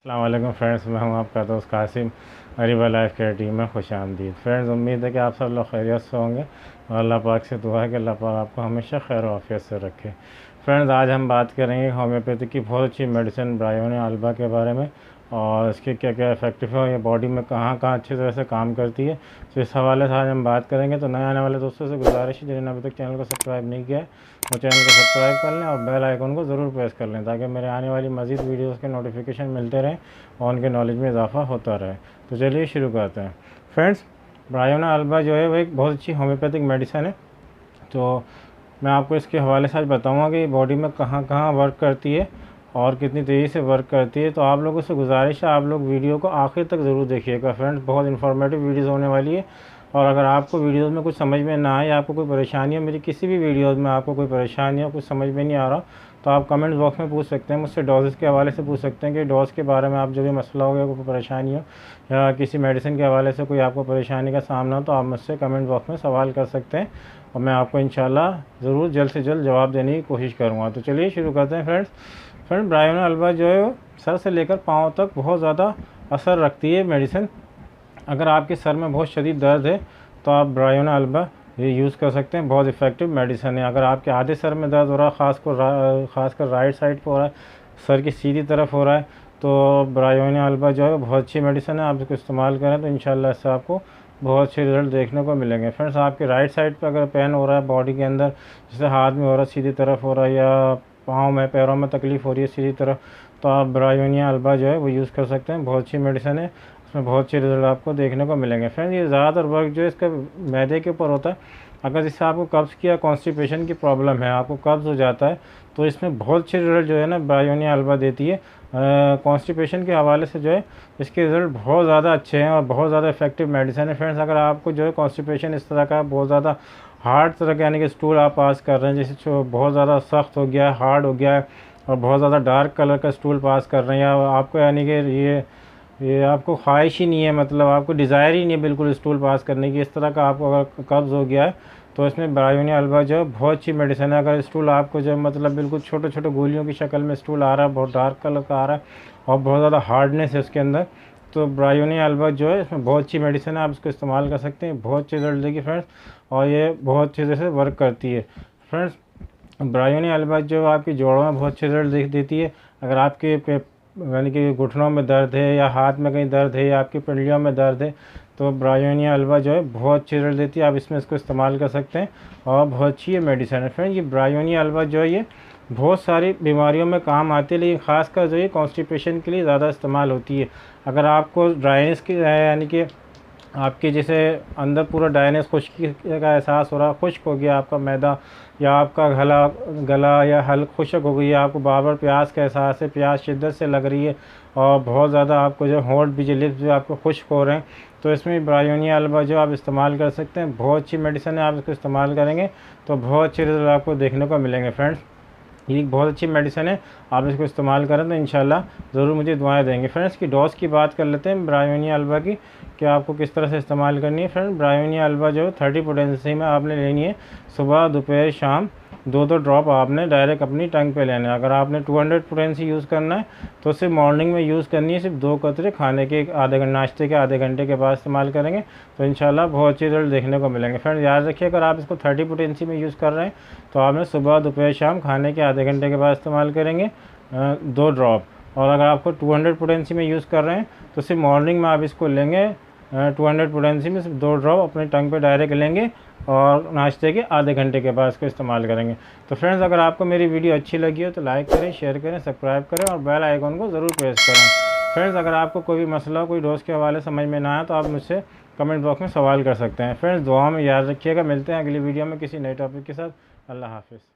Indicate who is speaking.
Speaker 1: अस्सलाम वालेकुम फ्रेंड्स, मैं हूं आपका दोस्त Qasim. Ariba life care team में खुश आमदीद। फ्रेंड्स, उम्मीद है कि आप सब लोग खैरियत से होंगे और अल्लाह पाक से दुआ है कि अल्लाह पाक आपको हमेशा खैर और आफियत से रखे। फ्रेंड्स, आज हम बात करेंगे होम्योपैथी की बहुत अच्छी मेडिसिन ब्रायोनिया अल्बा के बारे में और इसके क्या क्या इफेक्टिव है, ये बॉडी में कहाँ कहाँ अच्छी तरह से काम करती है। तो इस हवाले से आज हम बात करेंगे। तो नए आने वाले दोस्तों से गुजारिश है जिन्होंने अभी तक चैनल को सब्सक्राइब नहीं किया है वो चैनल को सब्सक्राइब कर लें और बेल आइकन को ज़रूर प्रेस कर लें ताकि मेरे आने वाली मज़ीद वीडियोज़ के नोटिफिकेशन मिलते रहें और उनके नॉलेज में इजाफा होता रहे। तो चलिए शुरू करते हैं। फ्रेंड्स, ब्रायोनिया अल्बा जो है वो एक बहुत अच्छी होम्योपैथिक मेडिसिन है। तो मैं आपको इसके हवाले से आज बताऊँगा कि बॉडी में कहाँ कहाँ वर्क करती है और कितनी तेज़ी से वर्क करती है। तो आप लोगों से गुजारिश है, आप लोग वीडियो को आखिर तक ज़रूर देखिएगा। फ्रेंड्स, बहुत इन्फॉर्मेटिव वीडियोज़ होने वाली है और अगर आपको वीडियोज़ में कुछ समझ में ना आए, आपको कोई परेशानी हो, मेरी किसी भी वीडियोज़ में आपको कोई परेशानी हो, कुछ समझ में नहीं आ रहा, तो आप कमेंट बॉक्स में पूछ सकते हैं मुझसे। डोजेज़ के हवाले से पूछ सकते हैं कि डोज के बारे में आप जो भी मसला हो गया, कोई परेशानी हो या किसी मेडिसिन के हवाले से कोई आपको परेशानी का सामना हो, तो आप मुझसे कमेंट बॉक्स में सवाल कर सकते हैं और मैं आपको इंशाल्लाह ज़रूर जल्द से जल्द जवाब देने की कोशिश करूँगा। तो चलिए शुरू करते हैं। फ्रेंड्स, ब्रायोनिया अल्बा जो है वो सर से लेकर पाँव तक बहुत ज़्यादा असर रखती है मेडिसिन। अगर आपके सर में बहुत शदीद दर्द है तो आप ब्रायोनिया अल्बा ये यूज़ कर सकते हैं। बहुत इफ़ेक्टिव मेडिसिन है। अगर आपके आधे सर में दर्द हो रहा है, ख़ासकर राइट साइड पर हो रहा है, सर की सीधी तरफ हो रहा है, तो ब्रायोनिया अल्बा जो है बहुत अच्छी मेडिसिन है। आप इसको इस्तेमाल करें तो इंशाल्लाह इससे आपको बहुत अच्छे रिज़ल्ट देखने को मिलेंगे। फ्रेंड्स, आपके राइट साइड पर अगर पेन हो रहा है बॉडी के अंदर, जैसे हाथ में हो रहा है सीधी तरफ हो रहा है या पाँव में पैरों में तकलीफ़ हो रही है सीधी तरफ, तो आप ब्रायोनिया अल्बा जो है वो यूज़ कर सकते हैं। बहुत अच्छी मेडिसिन है, इसमें बहुत अच्छे रिज़ल्ट आपको देखने को मिलेंगे। फ्रेंड्स, ये ज़्यादातर वर्क जो है इसका मैदे के ऊपर होता है। अगर जिससे आपको कब्ज़ की या कॉन्स्टिपेशन की प्रॉब्लम है, आपको कब्ज़ हो जाता है, तो इसमें बहुत अच्छे रिज़ल्ट जो है ना ब्रायोनिया अल्बा देती है। कॉन्स्टिपेशन के हवाले से जो है इसके रिज़ल्ट बहुत ज़्यादा अच्छे हैं और बहुत ज़्यादा इफेक्टिव मेडिसिन है। फ्रेंड्स, अगर आपको जो है कॉन्स्टिपेशन इस तरह का बहुत ज़्यादा हार्ड तरह का यानी कि स्टूल आप पास कर रहे हैं, जैसे जो बहुत ज़्यादा सख्त हो गया है, हार्ड हो गया है और बहुत ज़्यादा डार्क कलर का स्टूल पास कर रहे हैं, या आपको यानी कि ये आपको ख्वाहिश ही नहीं है, मतलब आपको डिज़ायर ही नहीं है बिल्कुल स्टूल पास करने की, इस तरह का आपको अगर कब्ज़ हो गया है, तो इसमें ब्रायोनिया अल्बा जो है बहुत अच्छी मेडिसिन है। अगर स्टूल आपको जो मतलब बिल्कुल छोटे छोटे गोलियों की शक्ल में स्टूल आ रहा है, बहुत डार्क कलर का आ रहा है और बहुत ज़्यादा हार्डनेस है उसके अंदर, तो ब्रायोनिया अल्बा जो है इसमें बहुत अच्छी मेडिसिन है। आप इसको इस्तेमाल कर सकते हैं, बहुत अच्छे रिजल्ट देगी फ्रेंड्स और ये बहुत अच्छे तरह से वर्क करती है। फ्रेंड्स, ब्रायोनिया अल्बा जो आपकी जोड़ों में बहुत अच्छे रिजल्ट देती है। अगर आपके यानी कि घुटनों में दर्द है या हाथ में कहीं दर्द है या आपकी पिंडलियों में दर्द है, तो ब्रायोनिया अल्बा जो है बहुत अच्छी रिजल्ट देती है। आप इसमें इसको इस्तेमाल कर सकते हैं और बहुत अच्छी ये मेडिसिन है। फ्रेंड, ये ब्रायोनिया अल्बा जो है ये बहुत सारी बीमारियों में काम आती है, लेकिन ख़ासकर जो ये कॉन्स्टिपेशन के लिए ज़्यादा इस्तेमाल होती है। अगर आपको ड्राइनेस की यानी कि आपके जैसे अंदर पूरा ड्राइनेस खुश्की का एहसास हो रहा, खुश्क हो गया आपका मैदा या आपका गला या हल्क खुश्क हो गई है, आपको बार बार प्यास का एहसास है, प्यास शिद्दत से लग रही है और बहुत ज़्यादा आपको जो होंठ भी जो लिप्स भी आपको खुश्क हो रहे हैं, तो इसमें ब्रायोनिया अल्बा जो आप इस्तेमाल कर सकते हैं। बहुत अच्छी मेडिसिन है, आप इसको इस्तेमाल करेंगे तो बहुत अच्छे रिजल्ट आपको देखने को मिलेंगे। फ्रेंड्स, ये बहुत अच्छी मेडिसिन है, आप इसको इस्तेमाल करें तो इंशाल्लाह ज़रूर मुझे दुआएं देंगे। फ्रेंड्स, की डोज़ की बात कर लेते हैं ब्रायोनिया अल्बा की, कि आपको किस तरह से इस्तेमाल करनी है। फ्रेंड, ब्रायोनिया अल्बा जो है 30 पोटेंसी में आपने लेनी है। सुबह दोपहर शाम 2-2 ड्रॉप आपने डायरेक्ट अपनी टंग पे लेना है। अगर आपने 200 पोटेंसी यूज़ करना है तो सिर्फ मॉर्निंग में यूज़ करनी है, सिर्फ 2 कतरे खाने के नाश्ते के आधे घंटे के बाद इस्तेमाल करेंगे तो इंशाल्लाह बहुत अच्छे रिजल्ट देखने को मिलेंगे। फ्रेंड, याद रखिए, अगर आप इसको 30 पोटेंसी में यूज़ कर रहे हैं तो आपने सुबह दोपहर शाम खाने के आधे घंटे के बाद इस्तेमाल करेंगे 2 ड्रॉप। और अगर आपको 200 पोटेंसी में यूज़ कर रहे हैं तो सिर्फ मॉर्निंग में आप इसको लेंगे 200 पोटेंसी में सिर्फ 2 ड्रॉप अपने टंग पे डायरेक्ट लेंगे और नाश्ते के आधे घंटे के बाद इसको इस्तेमाल करेंगे। तो फ्रेंड्स, अगर आपको मेरी वीडियो अच्छी लगी हो तो लाइक करें, शेयर करें, सब्सक्राइब करें और बेल आइकन को ज़रूर प्रेस करें। फ्रेंड्स, अगर आपको कोई भी मसला कोई डोज के हवाले समझ में ना आए तो आप मुझसे कमेंट बॉक्स में सवाल कर सकते हैं। फ्रेंड्स, दुआ में याद रखिएगा। मिलते हैं अगली वीडियो में किसी नए टॉपिक के साथ। अल्लाह हाफिज़।